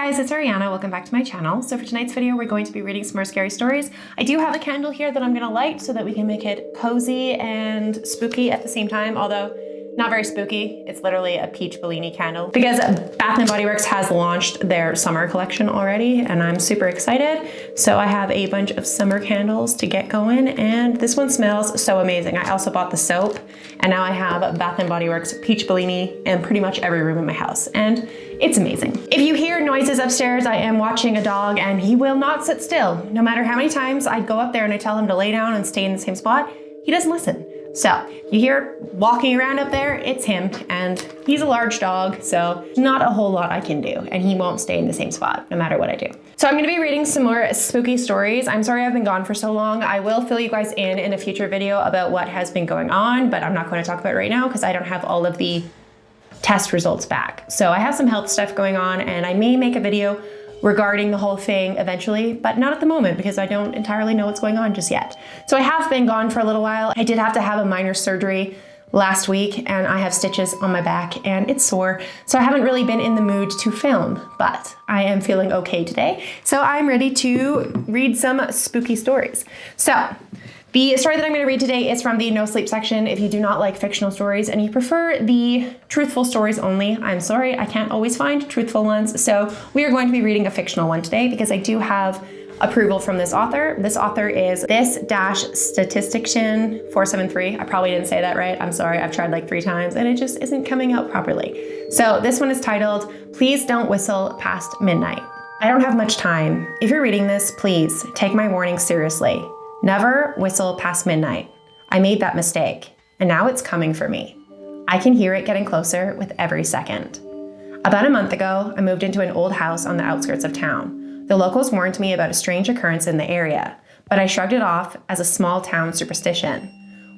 guys, it's Ariana. Welcome back to my channel. So for tonight's video, we're going to be reading some more scary stories. I do have a candle here that I'm gonna light so that we can make it cozy and spooky at the same time, although not very spooky. It's literally a peach Bellini candle because Bath & Body Works has launched their summer collection already and I'm super excited. So I have a bunch of summer candles to get going and this one smells so amazing. I also bought the soap and now I have Bath & Body Works peach Bellini in pretty much every room in my house and it's amazing. If you hear noises upstairs, I am watching a dog and he will not sit still. No matter how many times I go up there and I tell him to lay down and stay in the same spot, he doesn't listen. So you hear walking around up there, it's him, and he's a large dog, so not a whole lot I can do, and he won't stay in the same spot no matter what I do. So I'm gonna be reading some more spooky stories. I'm sorry I've been gone for so long. I will fill you guys in a future video about what has been going on, but I'm not going to talk about it right now because I don't have all of the test results back. So I have some health stuff going on, and I may make a video regarding the whole thing eventually, but not at the moment because I don't entirely know what's going on just yet. So I have been gone for a little while. I did have to have a minor surgery last week and I have stitches on my back and it's sore. So I haven't really been in the mood to film, but I am feeling okay today. So I'm ready to read some spooky stories. So the story that I'm going to read today is from the no sleep section. If you do not like fictional stories and you prefer the truthful stories only, I'm sorry, I can't always find truthful ones. So we are going to be reading a fictional one today because I do have approval from this author. This author is this-statistician 473. I probably didn't say that right. I'm sorry. I've tried like 3 times and it just isn't coming out properly. So this one is titled, Please Don't Whistle Past Midnight. I don't have much time. If you're reading this, please take my warning seriously. Never whistle past midnight. I made that mistake, and now it's coming for me. I can hear it getting closer with every second. About a month ago, I moved into an old house on the outskirts of town. The locals warned me about a strange occurrence in the area, but I shrugged it off as a small town superstition.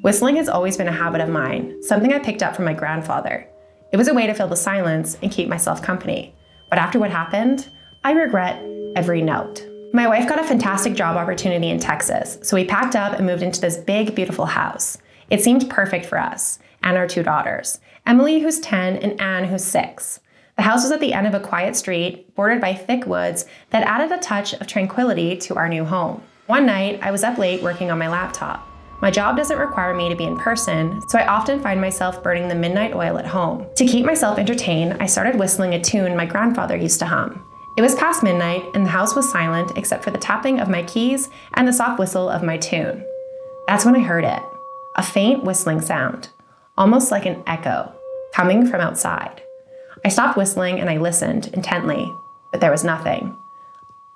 Whistling has always been a habit of mine, something I picked up from my grandfather. It was a way to fill the silence and keep myself company. But after what happened, I regret every note. My wife got a fantastic job opportunity in Texas, so we packed up and moved into this big, beautiful house. It seemed perfect for us and our 2 daughters, Emily, who's 10, and Anne, who's 6. The house was at the end of a quiet street, bordered by thick woods that added a touch of tranquility to our new home. One night, I was up late working on my laptop. My job doesn't require me to be in person, so I often find myself burning the midnight oil at home. To keep myself entertained, I started whistling a tune my grandfather used to hum. It was past midnight and the house was silent except for the tapping of my keys and the soft whistle of my tune. That's when I heard it, a faint whistling sound, almost like an echo, coming from outside. I stopped whistling and I listened intently, but there was nothing.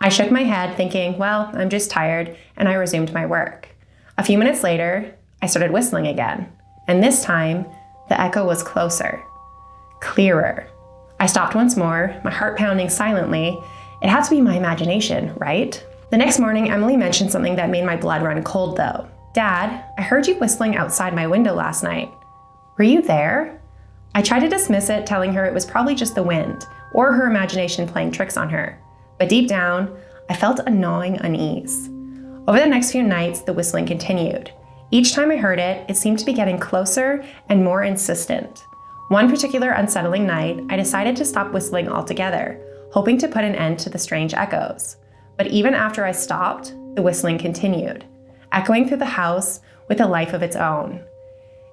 I shook my head thinking, well, I'm just tired, and I resumed my work. A few minutes later, I started whistling again, and this time, the echo was closer, clearer. I stopped once more, my heart pounding silently. It had to be my imagination, right? The next morning, Emily mentioned something that made my blood run cold though. Dad, I heard you whistling outside my window last night. Were you there? I tried to dismiss it, telling her it was probably just the wind, or her imagination playing tricks on her. But deep down, I felt a gnawing unease. Over the next few nights, the whistling continued. Each time I heard it, it seemed to be getting closer and more insistent. One particular unsettling night, I decided to stop whistling altogether, hoping to put an end to the strange echoes. But even after I stopped, the whistling continued, echoing through the house with a life of its own.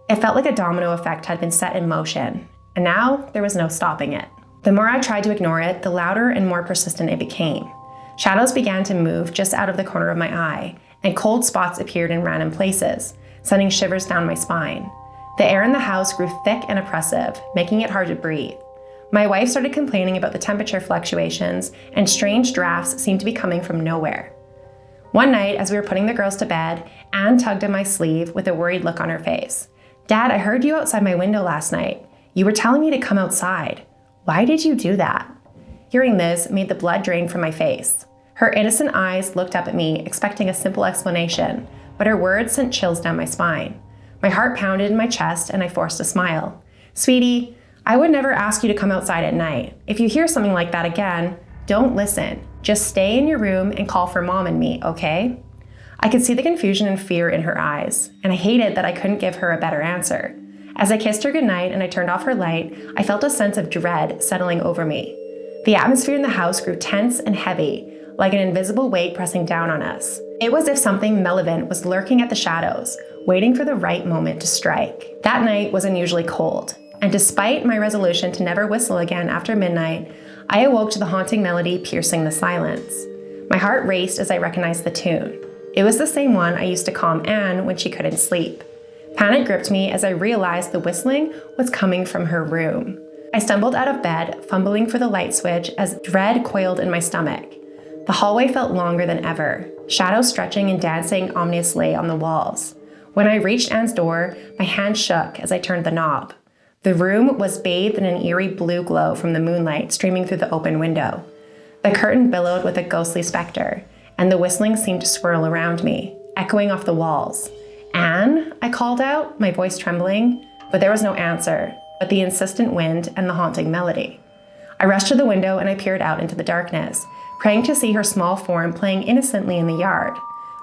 It felt like a domino effect had been set in motion, and now there was no stopping it. The more I tried to ignore it, the louder and more persistent it became. Shadows began to move just out of the corner of my eye, and cold spots appeared in random places, sending shivers down my spine. The air in the house grew thick and oppressive, making it hard to breathe. My wife started complaining about the temperature fluctuations, and strange drafts seemed to be coming from nowhere. One night, as we were putting the girls to bed, Anne tugged at my sleeve with a worried look on her face. Dad, I heard you outside my window last night. You were telling me to come outside. Why did you do that? Hearing this made the blood drain from my face. Her innocent eyes looked up at me, expecting a simple explanation, but her words sent chills down my spine. My heart pounded in my chest and I forced a smile. Sweetie, I would never ask you to come outside at night. If you hear something like that again, don't listen. Just stay in your room and call for Mom and me, okay? I could see the confusion and fear in her eyes, and I hated that I couldn't give her a better answer. As I kissed her goodnight and I turned off her light, I felt a sense of dread settling over me. The atmosphere in the house grew tense and heavy, like an invisible weight pressing down on us. It was as if something malevolent was lurking at the shadows, waiting for the right moment to strike. That night was unusually cold, and despite my resolution to never whistle again after midnight, I awoke to the haunting melody piercing the silence. My heart raced as I recognized the tune. It was the same one I used to calm Anne when she couldn't sleep. Panic gripped me as I realized the whistling was coming from her room. I stumbled out of bed, fumbling for the light switch as dread coiled in my stomach. The hallway felt longer than ever, shadows stretching and dancing ominously on the walls. When I reached Anne's door, my hand shook as I turned the knob. The room was bathed in an eerie blue glow from the moonlight streaming through the open window. The curtain billowed with a ghostly specter, and the whistling seemed to swirl around me, echoing off the walls. "Anne?" I called out, my voice trembling, but there was no answer, but the insistent wind and the haunting melody. I rushed to the window and I peered out into the darkness, praying to see her small form playing innocently in the yard.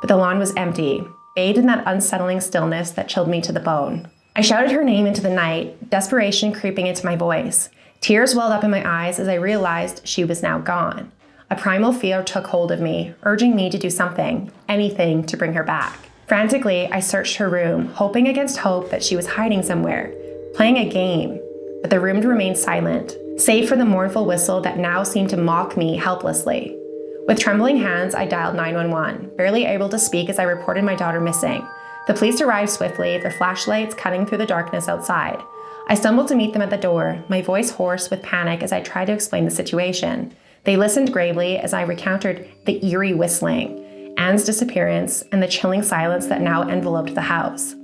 But the lawn was empty, bathed in that unsettling stillness that chilled me to the bone. I shouted her name into the night, desperation creeping into my voice. Tears welled up in my eyes as I realized she was now gone. A primal fear took hold of me, urging me to do something, anything to bring her back. Frantically, I searched her room, hoping against hope that she was hiding somewhere, playing a game. But the room remained silent, save for the mournful whistle that now seemed to mock me helplessly. With trembling hands, I dialed 911, barely able to speak as I reported my daughter missing. The police arrived swiftly, their flashlights cutting through the darkness outside. I stumbled to meet them at the door, my voice hoarse with panic as I tried to explain the situation. They listened gravely as I recounted the eerie whistling, Anne's disappearance, and the chilling silence that now enveloped the house.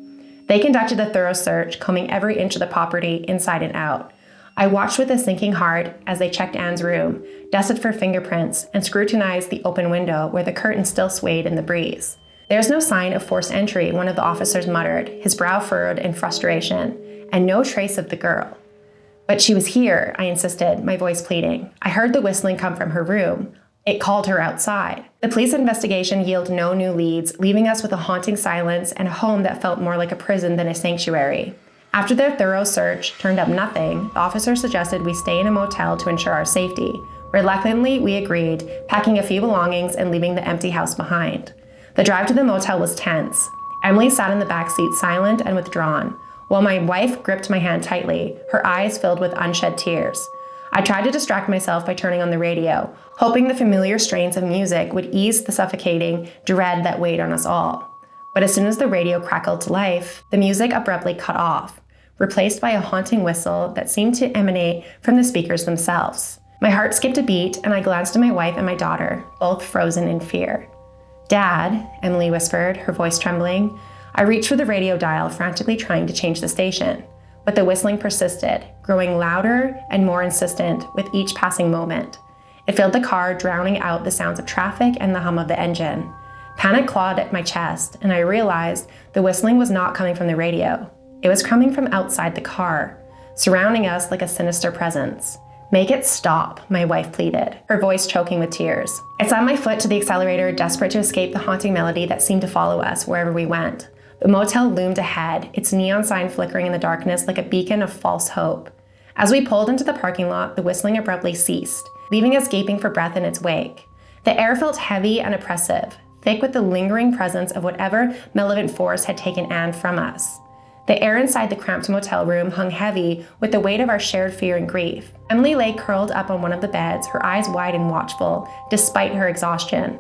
They conducted a thorough search, combing every inch of the property inside and out. I watched with a sinking heart as they checked Anne's room, dusted for fingerprints, and scrutinized the open window where the curtain still swayed in the breeze. "There's no sign of forced entry," one of the officers muttered, his brow furrowed in frustration, "and no trace of the girl." "But she was here," I insisted, my voice pleading. "I heard the whistling come from her room. It called her outside." The police investigation yielded no new leads, leaving us with a haunting silence and a home that felt more like a prison than a sanctuary. After their thorough search turned up nothing, the officer suggested we stay in a motel to ensure our safety. Reluctantly, we agreed, packing a few belongings and leaving the empty house behind. The drive to the motel was tense. Emily sat in the back seat, silent and withdrawn, while my wife gripped my hand tightly, her eyes filled with unshed tears. I tried to distract myself by turning on the radio, hoping the familiar strains of music would ease the suffocating dread that weighed on us all. But as soon as the radio crackled to life, the music abruptly cut off, replaced by a haunting whistle that seemed to emanate from the speakers themselves. My heart skipped a beat, and I glanced at my wife and my daughter, both frozen in fear. "Dad," Emily whispered, her voice trembling. I reached for the radio dial, frantically trying to change the station. But the whistling persisted, growing louder and more insistent with each passing moment. It filled the car, drowning out the sounds of traffic and the hum of the engine. Panic clawed at my chest, and I realized the whistling was not coming from the radio. It was coming from outside the car, surrounding us like a sinister presence. "Make it stop," my wife pleaded, her voice choking with tears. I slammed my foot to the accelerator, desperate to escape the haunting melody that seemed to follow us wherever we went. The motel loomed ahead, its neon sign flickering in the darkness like a beacon of false hope. As we pulled into the parking lot, the whistling abruptly ceased, leaving us gaping for breath in its wake. The air felt heavy and oppressive, thick with the lingering presence of whatever malevolent force had taken Anne from us. The air inside the cramped motel room hung heavy with the weight of our shared fear and grief. Emily lay curled up on one of the beds, her eyes wide and watchful, despite her exhaustion.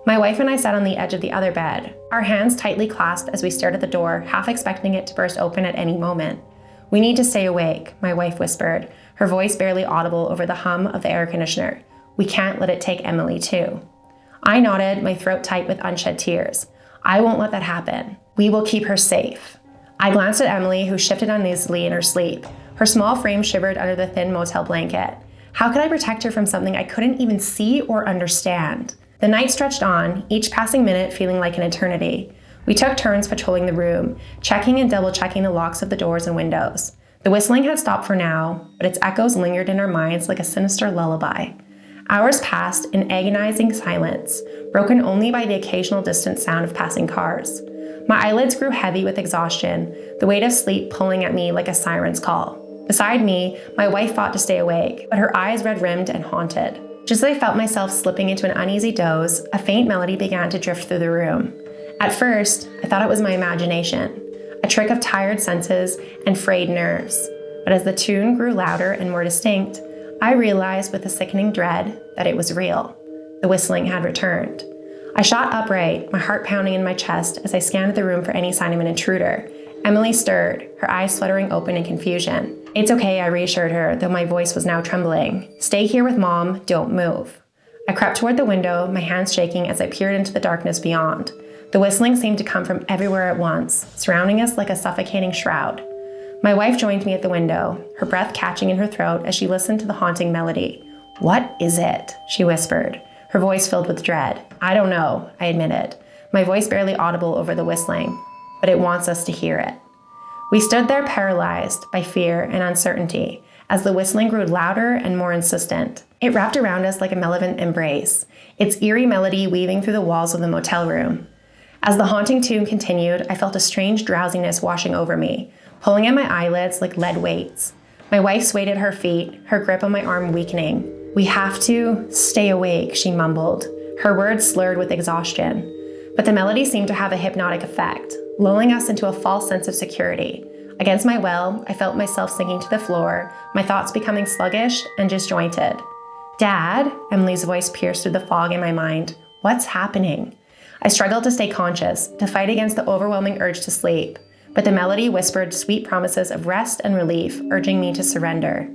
My wife and I sat on the edge of the other bed, our hands tightly clasped as we stared at the door, half expecting it to burst open at any moment. "We need to stay awake," my wife whispered, her voice barely audible over the hum of the air conditioner. "We can't let it take Emily too." I nodded, my throat tight with unshed tears. "I won't let that happen. We will keep her safe." I glanced at Emily, who shifted uneasily in her sleep. Her small frame shivered under the thin motel blanket. How could I protect her from something I couldn't even see or understand? The night stretched on, each passing minute feeling like an eternity. We took turns patrolling the room, checking and double-checking the locks of the doors and windows. The whistling had stopped for now, but its echoes lingered in our minds like a sinister lullaby. Hours passed in agonizing silence, broken only by the occasional distant sound of passing cars. My eyelids grew heavy with exhaustion, the weight of sleep pulling at me like a siren's call. Beside me, my wife fought to stay awake, but her eyes red-rimmed and haunted. Just as I felt myself slipping into an uneasy doze, a faint melody began to drift through the room. At first, I thought it was my imagination, a trick of tired senses and frayed nerves. But as the tune grew louder and more distinct, I realized with a sickening dread that it was real. The whistling had returned. I shot upright, my heart pounding in my chest as I scanned the room for any sign of an intruder. Emily stirred, her eyes fluttering open in confusion. "It's okay," I reassured her, though my voice was now trembling. "Stay here with Mom, don't move." I crept toward the window, my hands shaking as I peered into the darkness beyond. The whistling seemed to come from everywhere at once, surrounding us like a suffocating shroud. My wife joined me at the window, her breath catching in her throat as she listened to the haunting melody. "What is it?" she whispered, her voice filled with dread. "I don't know," I admitted, my voice barely audible over the whistling, "but it wants us to hear it." We stood there paralyzed by fear and uncertainty as the whistling grew louder and more insistent. It wrapped around us like a malevolent embrace, its eerie melody weaving through the walls of the motel room. As the haunting tune continued, I felt a strange drowsiness washing over me, pulling at my eyelids like lead weights. My wife swayed at her feet, her grip on my arm weakening. "We have to stay awake," she mumbled, her words slurred with exhaustion. But the melody seemed to have a hypnotic effect, lulling us into a false sense of security. Against my will, I felt myself sinking to the floor, my thoughts becoming sluggish and disjointed. "Dad?" Emily's voice pierced through the fog in my mind. "What's happening?" I struggled to stay conscious, to fight against the overwhelming urge to sleep, but the melody whispered sweet promises of rest and relief, urging me to surrender.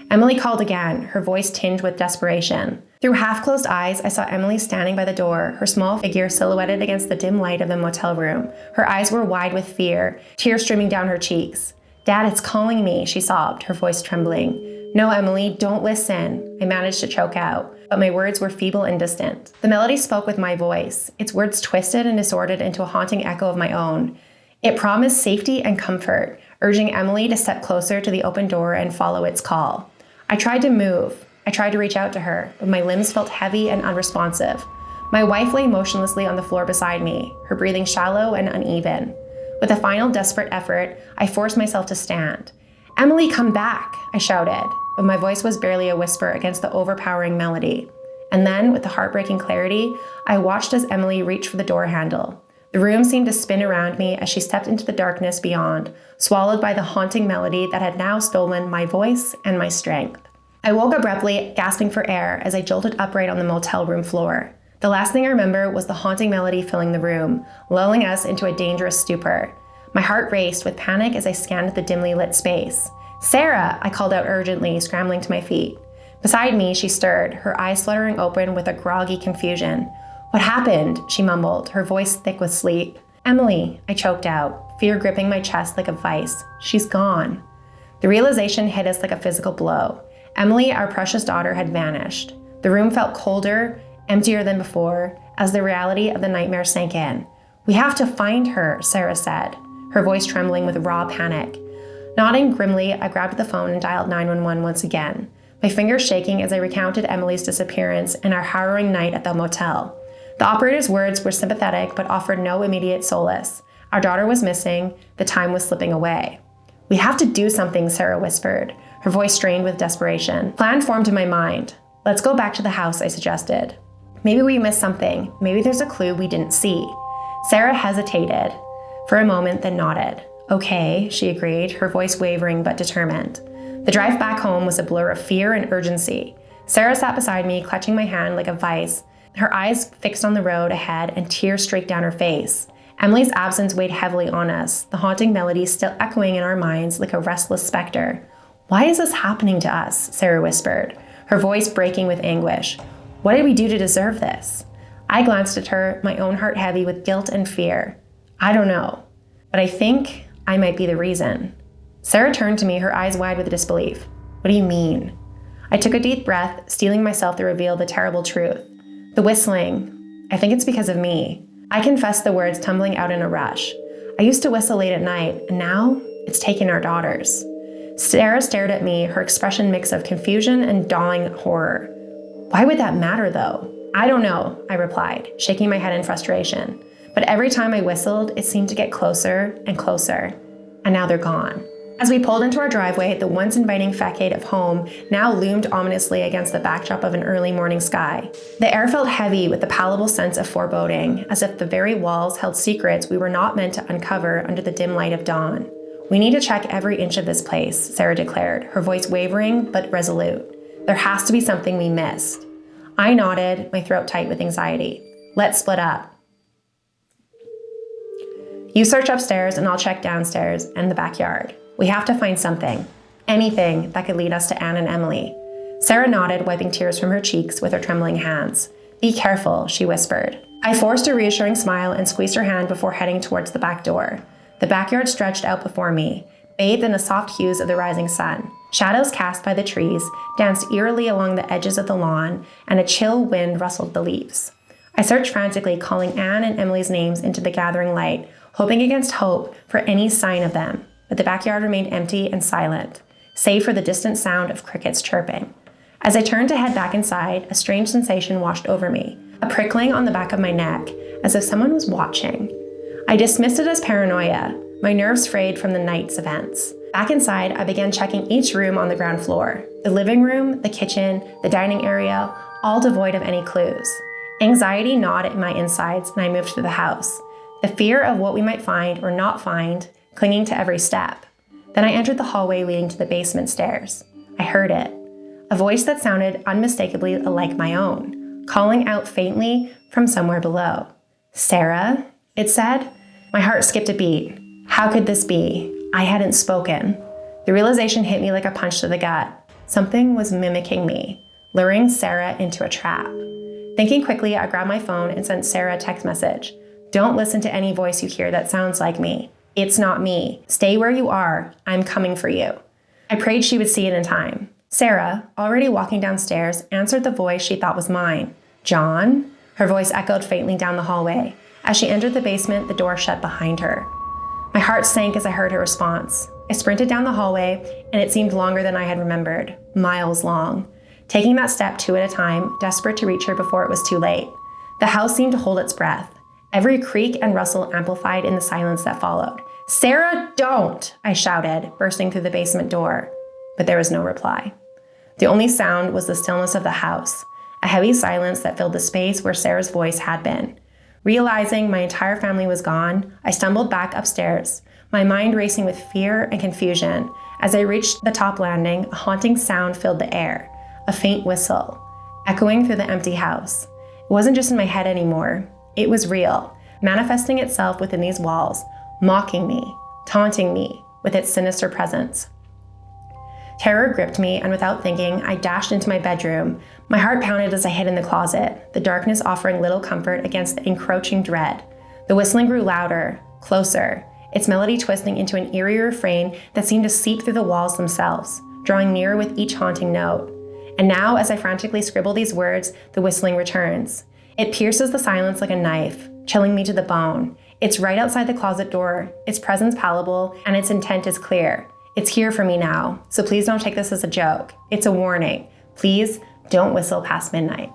Emily called again, her voice tinged with desperation. Through half-closed eyes, I saw Emily standing by the door, her small figure silhouetted against the dim light of the motel room. Her eyes were wide with fear, tears streaming down her cheeks. "Dad, it's calling me," she sobbed, her voice trembling. "No, Emily, don't listen," I managed to choke out, but my words were feeble and distant. The melody spoke with my voice, its words twisted and disordered into a haunting echo of my own. It promised safety and comfort, urging Emily to step closer to the open door and follow its call. I tried to move. I tried to reach out to her, but my limbs felt heavy and unresponsive. My wife lay motionlessly on the floor beside me, her breathing shallow and uneven. With a final desperate effort, I forced myself to stand. "Emily, come back," I shouted, but my voice was barely a whisper against the overpowering melody. And then, with a heartbreaking clarity, I watched as Emily reached for the door handle. The room seemed to spin around me as she stepped into the darkness beyond, swallowed by the haunting melody that had now stolen my voice and my strength. I woke abruptly, gasping for air, as I jolted upright on the motel room floor. The last thing I remember was the haunting melody filling the room, lulling us into a dangerous stupor. My heart raced with panic as I scanned the dimly lit space. "Sarah!" I called out urgently, scrambling to my feet. Beside me, she stirred, her eyes fluttering open with a groggy confusion. "What happened?" she mumbled, her voice thick with sleep. "Emily," I choked out, fear gripping my chest like a vice. "She's gone." The realization hit us like a physical blow. Emily, our precious daughter, had vanished. The room felt colder, emptier than before, as the reality of the nightmare sank in. "We have to find her," Sarah said, her voice trembling with raw panic. Nodding grimly, I grabbed the phone and dialed 911 once again, my fingers shaking as I recounted Emily's disappearance and our harrowing night at the motel. The operator's words were sympathetic but offered no immediate solace. Our daughter was missing, the time was slipping away. "We have to do something," Sarah whispered, her voice strained with desperation. A plan formed in my mind. "Let's go back to the house," I suggested. "Maybe we missed something. Maybe there's a clue we didn't see." Sarah hesitated for a moment, then nodded. "Okay," she agreed, her voice wavering but determined. The drive back home was a blur of fear and urgency. Sarah sat beside me, clutching my hand like a vice, her eyes fixed on the road ahead and tears streaked down her face. Emily's absence weighed heavily on us, the haunting melody still echoing in our minds like a restless specter. "Why is this happening to us?" Sarah whispered, her voice breaking with anguish. "What did we do to deserve this?" I glanced at her, my own heart heavy with guilt and fear. "I don't know, but I think I might be the reason." Sarah turned to me, her eyes wide with disbelief. "What do you mean?" I took a deep breath, steeling myself to reveal the terrible truth. "The whistling. I think it's because of me." I confessed, the words tumbling out in a rush. "I used to whistle late at night, and now it's taken our daughters." Sarah stared at me, her expression mix of confusion and dawning horror. "Why would that matter, though?" "I don't know," I replied, shaking my head in frustration. But every time I whistled, it seemed to get closer and closer. And now they're gone. As we pulled into our driveway, the once inviting facade of home now loomed ominously against the backdrop of an early morning sky. The air felt heavy with the palpable sense of foreboding, as if the very walls held secrets we were not meant to uncover under the dim light of dawn. "We need to check every inch of this place," Sarah declared, her voice wavering but resolute. "There has to be something we missed." I nodded, my throat tight with anxiety. "Let's split up. You search upstairs and I'll check downstairs and the backyard. We have to find something. Anything that could lead us to Anne and Emily." Sarah nodded, wiping tears from her cheeks with her trembling hands. "Be careful," she whispered. I forced a reassuring smile and squeezed her hand before heading towards the back door. The backyard stretched out before me, bathed in the soft hues of the rising sun. Shadows cast by the trees danced eerily along the edges of the lawn, and a chill wind rustled the leaves. I searched frantically, calling Anne and Emily's names into the gathering light, hoping against hope for any sign of them. But the backyard remained empty and silent, save for the distant sound of crickets chirping. As I turned to head back inside, a strange sensation washed over me, a prickling on the back of my neck, as if someone was watching. I dismissed it as paranoia, my nerves frayed from the night's events. Back inside, I began checking each room on the ground floor. The living room, the kitchen, the dining area, all devoid of any clues. Anxiety gnawed at my insides, and I moved through the house. The fear of what we might find or not find, clinging to every step. Then I entered the hallway leading to the basement stairs. I heard it. A voice that sounded unmistakably like my own, calling out faintly from somewhere below. "Sarah?" it said. My heart skipped a beat. How could this be? I hadn't spoken. The realization hit me like a punch to the gut. Something was mimicking me, luring Sarah into a trap. Thinking quickly, I grabbed my phone and sent Sarah a text message. "Don't listen to any voice you hear that sounds like me. It's not me. Stay where you are. I'm coming for you." I prayed she would see it in time. Sarah, already walking downstairs, answered the voice she thought was mine. "John?" Her voice echoed faintly down the hallway. As she entered the basement, the door shut behind her. My heart sank as I heard her response. I sprinted down the hallway, and it seemed longer than I had remembered, miles long. Taking that step 2 at a time, desperate to reach her before it was too late. The house seemed to hold its breath. Every creak and rustle amplified in the silence that followed. "Sarah, don't!" I shouted, bursting through the basement door. But there was no reply. The only sound was the stillness of the house, a heavy silence that filled the space where Sarah's voice had been. Realizing my entire family was gone, I stumbled back upstairs, my mind racing with fear and confusion. As I reached the top landing, a haunting sound filled the air, a faint whistle, echoing through the empty house. It wasn't just in my head anymore. It was real, manifesting itself within these walls, mocking me, taunting me with its sinister presence. Terror gripped me, and without thinking, I dashed into my bedroom. My heart pounded as I hid in the closet, the darkness offering little comfort against the encroaching dread. The whistling grew louder, closer, its melody twisting into an eerie refrain that seemed to seep through the walls themselves, drawing nearer with each haunting note. And now, as I frantically scribble these words, the whistling returns. It pierces the silence like a knife, chilling me to the bone. It's right outside the closet door, its presence palpable, and its intent is clear. It's here for me now, so please don't take this as a joke. It's a warning. Please don't whistle past midnight.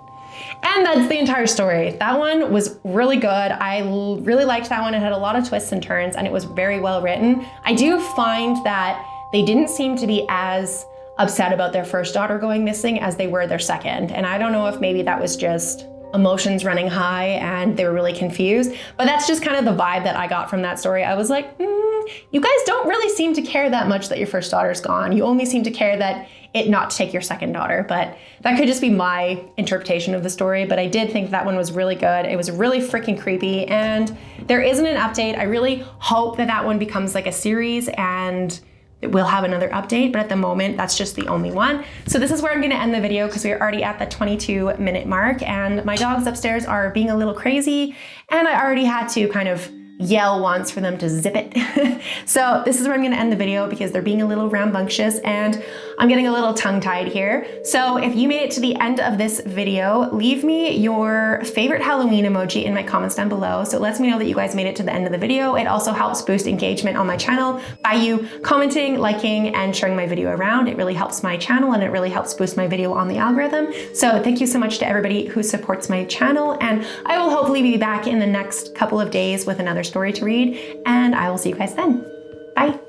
And that's the entire story. That one was really good. I really liked that one. It had a lot of twists and turns, and it was very well written. I do find that they didn't seem to be as upset about their first daughter going missing as they were their second. And I don't know if maybe that was just emotions running high and they were really confused, but that's just kind of the vibe that I got from that story. I was like, you guys don't really seem to care that much that your first daughter's gone. You only seem to care that it not to take your second daughter, but that could just be my interpretation of the story. But I did think that one was really good. It was really freaking creepy, and there isn't an update. I really hope that that one becomes like a series and we'll have another update, but at the moment, that's just the only one. So this is where I'm gonna end the video because we're already at the 22-minute mark, and my dogs upstairs are being a little crazy, and I already had to kind of yell once for them to zip it. So this is where I'm gonna end the video because they're being a little rambunctious and I'm getting a little tongue-tied here. So if you made it to the end of this video, leave me your favorite Halloween emoji in my comments down below. So it lets me know that you guys made it to the end of the video. It also helps boost engagement on my channel by you commenting, liking, and sharing my video around. It really helps my channel and it really helps boost my video on the algorithm. So thank you so much to everybody who supports my channel, and I will hopefully be back in the next couple of days with another story to read, and I will see you guys then. Bye.